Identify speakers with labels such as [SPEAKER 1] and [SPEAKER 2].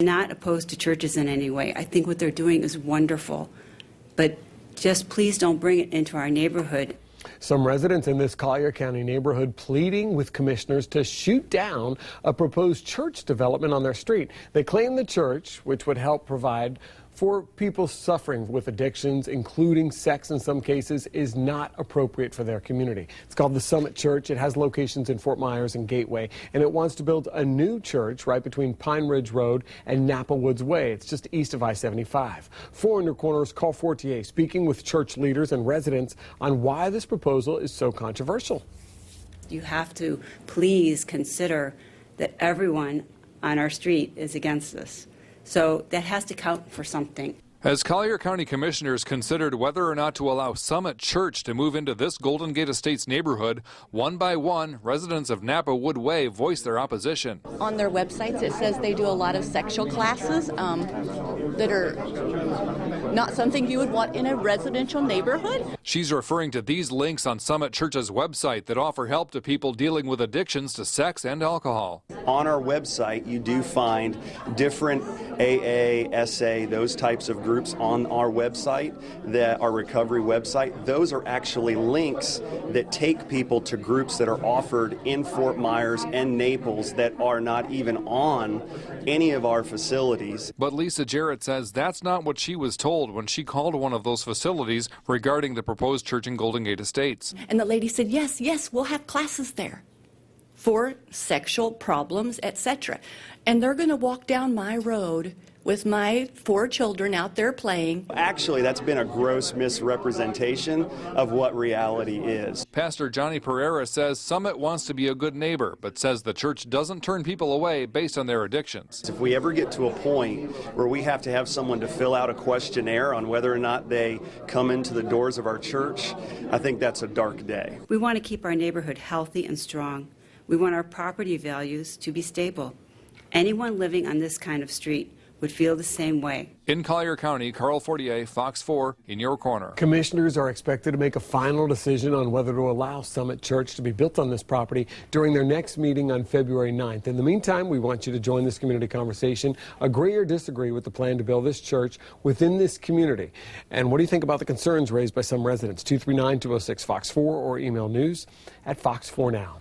[SPEAKER 1] not opposed to churches in any way. I think what they're doing is wonderful, but just please don't bring it into our neighborhood.
[SPEAKER 2] Some residents in this Collier County neighborhood pleading with commissioners to shoot down a proposed church development on their street. They claim the church, which would help provide for people suffering with addictions, including sex in some cases, is not appropriate for their community. It's called the Summit Church. It has locations in Fort Myers and Gateway, and it wants to build a new church right between Pine Ridge Road and Napa Woods Way. It's just east of I-75. 4 in your corners, call 4TA, speaking with church leaders and residents on why this proposal is so controversial.
[SPEAKER 1] You have to please consider that everyone on our street is against this. So that has to count for something.
[SPEAKER 3] As Collier County Commissioners considered whether or not to allow Summit Church to move into this Golden Gate Estates neighborhood, one by one, residents of Napa Wood Way voiced their opposition.
[SPEAKER 4] On their websites, it says they do a lot of sexual classes that are not something you would want in a residential neighborhood.
[SPEAKER 3] She's referring to these links on Summit Church's website that offer help to people dealing with addictions to sex and alcohol.
[SPEAKER 5] On our website, you do find different AA, SA, those types of groups on our website, our recovery website. Those are actually links that take people to groups that are offered in Fort Myers and Naples that are not even on any of our facilities.
[SPEAKER 3] But Lisa Jarrett says that's not what she was told when she called one of those facilities regarding the proposed church in Golden Gate Estates.
[SPEAKER 4] And the lady said, yes, we'll have classes there for sexual problems, etc. And they're going to walk down my road with my 4 children out there playing.
[SPEAKER 5] Actually, that's been a gross misrepresentation of what reality is.
[SPEAKER 3] Pastor Johnny Pereira says Summit wants to be a good neighbor, but says the church doesn't turn people away based on their addictions.
[SPEAKER 5] If we ever get to a point where we have to have someone to fill out a questionnaire on whether or not they come into the doors of our church, I think that's a dark day.
[SPEAKER 1] We want to keep our neighborhood healthy and strong. We want our property values to be stable. Anyone living on this kind of street would feel the same way.
[SPEAKER 3] In Collier County, Carl Fortier, Fox 4, in your corner.
[SPEAKER 2] Commissioners are expected to make a final decision on whether to allow Summit Church to be built on this property during their next meeting on February 9th. In the meantime, we want you to join this community conversation, agree or disagree with the plan to build this church within this community. And what do you think about the concerns raised by some residents? 239-206-FOX4 or email news@fox4now.